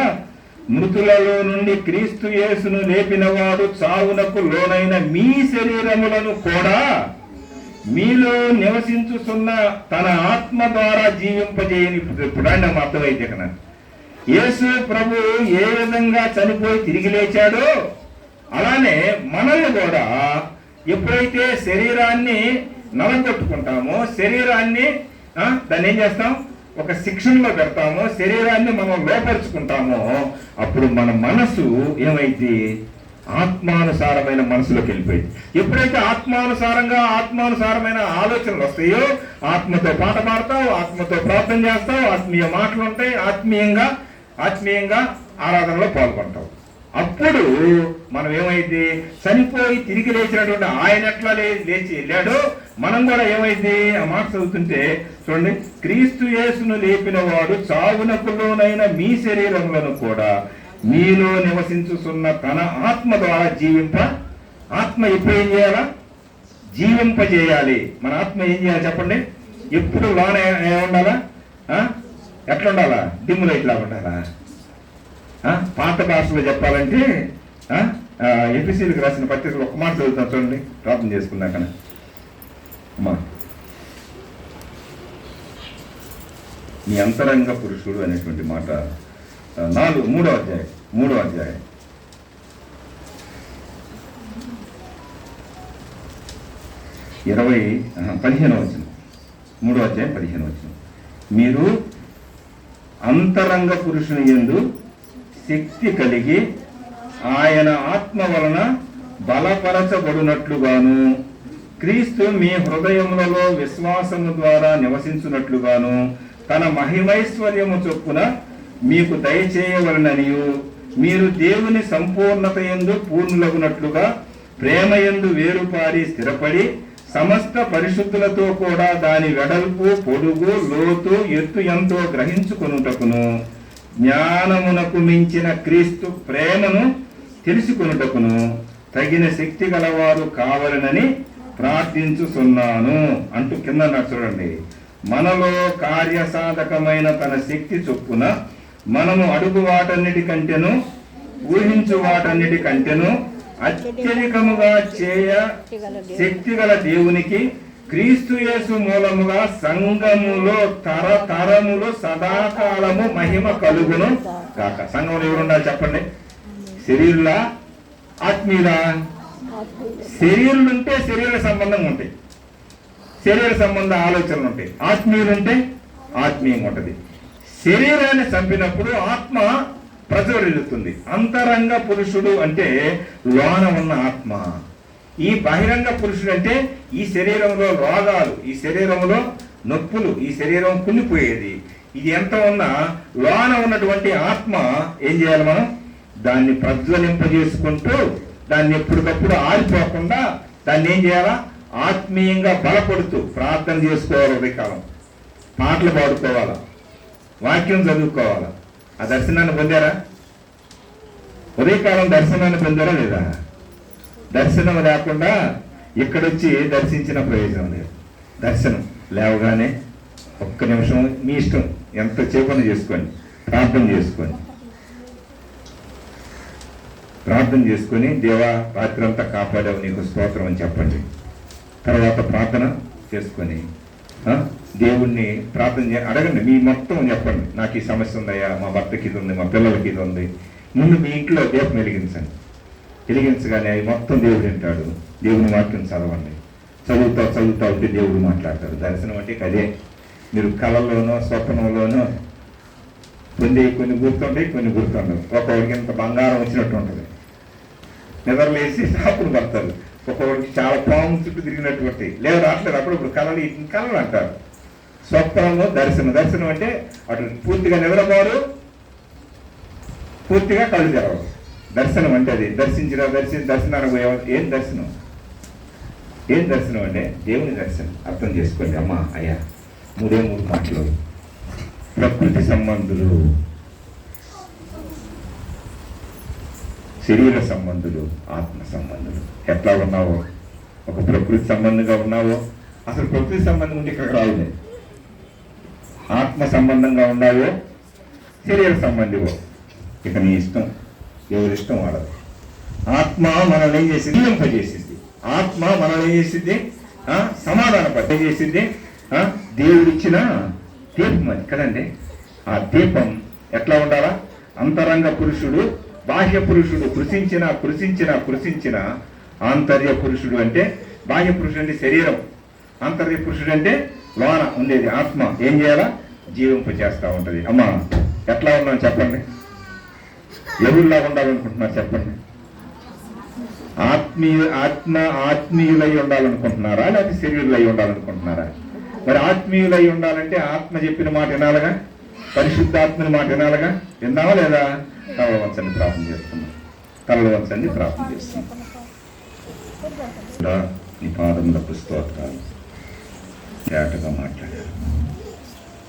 మృతులలో నుండి క్రీస్తు యేసును లేపిన వాడు చావునకు లోనైన మీ శరీరములను కూడా మీలో నివసించుతున్న తన ఆత్మ ద్వారా జీవింపజేయని. ఇప్పుడు అర్థమైతే కదా, యేసు ప్రభు ఏ విధంగా చనిపోయి తిరిగి లేచాడో అలానే మనల్ని కూడా ఎప్పుడైతే శరీరాన్ని నలగొట్టుకుంటామో, శరీరాన్ని దాన్ని ఏం చేస్తాం? ఒక శిక్షణలో పెడతామో, శరీరాన్ని మనం లోపరుచుకుంటామో, అప్పుడు మన మనసు ఏమైంది? ఆత్మానుసారమైన మనసులోకి వెళ్ళిపోయింది. ఎప్పుడైతే ఆత్మానుసారమైన ఆలోచనలు వస్తాయో, ఆత్మతో పాట పాడతావు, ఆత్మతో ప్రార్థన చేస్తావు, ఆత్మీయ మాటలు ఉంటాయి, ఆత్మీయంగా ఆరాధనలో పాల్గొంటావు. అప్పుడు మనం ఏమైంది? చనిపోయి తిరిగి లేచినటువంటి ఆయన ఎట్లా లేచి వెళ్ళాడో మనం కూడా ఏమైంది? ఆ మాట చదువుతుంటే చూడండి, క్రీస్తు యేసును లేపిన వాడు చావునకు లోనైన మీ శరీరములను కూడా మీలో నివసించుతున్న తన ఆత్మ ద్వారా ఆత్మ ఎప్పుడు ఏం చేయాలా? జీవింపజేయాలి. మన ఆత్మ ఏం చేయాలి చెప్పండి? ఎప్పుడు లోన ఏముండాలా? ఎట్లా ఉండాలా? డిమ్ లైట్ లాగా ఉండాలా? పాత భాషలో చెప్పాలంటే ఎఫ్ఎస్సీలకు రాసిన పత్రికలు ఒక్క మాట చదువుతాం చూడండి, ప్రార్థన చేసుకున్నాక. అమ్మా, నీ అంతరంగ పురుషుడు అనేటువంటి మాట 3వ అధ్యాయం 15వ వచనం. 3వ అధ్యాయం 15వ వచనం. మీరు అంతరంగ పురుషుని యందు శక్తి కలిగి ఆయన ఆత్మ వలన బలపరచబడినట్లుగాను క్రీస్తు మీ హృదయములలో విశ్వాసము ద్వారా నివసించున్నట్లుగాను తన మహిమైశ్వర్యము చొప్పున మీకు దయచేయవలననియు మీరు దేవుని సంపూర్ణత యందు పూర్ణులగునట్లుగా ప్రేమయందు వేరుపారి స్థిరపడి సమస్త పరిశుద్ధులతో కూడా దాని వెడల్పు, పొడుగు, లోతు, ఎత్తు ఎంతో గ్రహించుకొనుటకును జ్ఞానమునకు మించిన క్రీస్తు ప్రేమను తెలుసుకొనుటకును తగిన శక్తి గలవారు కావాలనని ప్రార్థించుచున్నాను అంటూ కింద చూడండి. మనలో కార్యసాధకమైన తన శక్తి చొప్పున మనము అడుగు వాటన్నిటికంటేను ఊహించు వాటన్నిటికంటేను అత్యధికముగా చేయ శక్తి గల దేవునికి క్రీస్తు యేసు మూలముగా సంఘములో తరతరములు సదాకాలము మహిమ కలుగును కాక. సంఘంలో ఎవరు ఉండాలి చెప్పండి? శరీరుల, ఆత్మీయుల. శరీరులు ఉంటే శరీర సంబంధం ఉంటాయి, శరీర సంబంధ ఆలోచనలు ఉంటాయి. ఆత్మీయులు ఉంటే ఆత్మీయంగా ఉంటుంది. శరీరాన్ని చంపినప్పుడు ఆత్మ ప్రజ్వరిల్లుతుంది. అంతరంగ పురుషుడు అంటే లోన ఉన్న ఆత్మ. ఈ బహిరంగ పురుషుడు అంటే ఈ శరీరంలో రోగాలు, ఈ శరీరంలో నొప్పులు, ఈ శరీరం కుళ్ళిపోయేది. ఇది ఎంత ఉన్నా లోన ఉన్నటువంటి ఆత్మ ఏం చేయాలి? మనం దాన్ని ప్రజ్వలింపజేసుకుంటూ దాన్ని ఎప్పటికప్పుడు ఆరిపోకుండా దాన్ని ఏం చేయాలా? ఆత్మీయంగా బలపడుతూ ప్రార్థన చేసుకోవాలి. ఉదయకాలం పాటలు పాడుకోవాలా, వాక్యం చదువుకోవాలా. ఆ దర్శనాన్ని పొందారా? ఉదయకాలం దర్శనాన్ని పొందారా లేదా? దర్శనం లేకుండా ఇక్కడొచ్చి దర్శించిన ప్రయోజనం లేదు. దర్శనం లేవగానే ఒక్క నిమిషం మీ ఇష్టం ఎంత చేపని చేసుకోండి, ప్రార్థన చేసుకొని దేవా రాత్రి అంతా కాపాడావు, నీకు స్తోత్రం అని చెప్పండి. తర్వాత ప్రార్థన చేసుకొని దేవుణ్ణి ప్రార్థన అడగండి. మీ మొత్తం చెప్పండి. నాకు ఈ సమస్య ఉందయ్యా, మా భర్తకి ఇది ఉంది, మా పిల్లలకి ఇది ఉంది. ముందు మీ ఇంట్లో దీపం వెలిగించగానే అవి మొత్తం దేవుడు వింటాడు. దేవుని వాక్యం చదవండి. చదువుతా ఉంటే దేవుడు మాట్లాడతాడు. దర్శనం అంటే అదే. మీరు కళల్లోనో స్వప్నంలోనో పొందే కొన్ని గుర్తుంటాయి, కొన్ని గుర్తుండవు. ఒక్కొక్కడికి ఇంత బంగారం వచ్చినట్టు ఉంటుంది, నిద్రలేసి సాపులు పడతారు. ఒక్కొక్కడికి చాలా పాము చుట్టూ తిరిగినటువంటి లేవు రావట్లేదు. అప్పుడు కళలు అంటారు. స్వప్నంలో దర్శనం అంటే అటు పూర్తిగా నిద్రపోరు, పూర్తిగా కళ్ళు తెరవరు. దర్శనం అంటే అది. దర్శనానికి ఏం దర్శనం అంటే దేవుని దర్శనం. అర్థం చేసుకోండి అమ్మా అయ్యా. 3 మాటలు. ప్రకృతి సంబంధులు, శరీర సంబంధులు, ఆత్మ సంబంధులు. ఎట్లా ఉన్నావో? ఒక ప్రకృతి సంబంధంగా ఉన్నావో? అసలు ప్రకృతి సంబంధం ఉంటే ఇక్కడికి రావులే. ఆత్మ సంబంధంగా ఉన్నావో, శరీర సంబంధివో, ఇక నీ ఇష్టం, ఎవరి ఇష్టం వాడదు. ఆత్మ మనల్ని ఏం చేసింది? జీవింపజేసింది. ఆత్మ మనల్ని ఏం చేసింది? సమాధాన చేసింది. దేవుడిచ్చిన దీపం అది కదండి. ఆ దీపం ఎట్లా ఉండాలా? అంతరంగ పురుషుడు, బాహ్య పురుషుడు కృషించిన ఆంతర్య పురుషుడు అంటే, బాహ్య పురుషుడు అంటే శరీరం, ఆంతర్య పురుషుడు అంటే లోన ఉండేది ఆత్మ. ఏం చేయాలా? జీవింపజేస్తూ ఉంటుంది. అమ్మా ఎట్లా ఉన్నాం చెప్పండి? ఎవరిలాగా ఉండాలనుకుంటున్నారు చెప్పండి? ఆత్మీయులై ఉండాలనుకుంటున్నారా, లేకపోతే శరీరులై ఉండాలనుకుంటున్నారా? మరి ఆత్మీయులై ఉండాలంటే ఆత్మ చెప్పిన మాట వినాలిగా, పరిశుద్ధాత్మని మాట వినాలిగా. విన్నావా లేదా? తలలు వంచండి, ప్రార్థన చేస్తున్నాం. నీ పాదములకు స్తోత్రాలు. తేటగా మాట్లాడారు.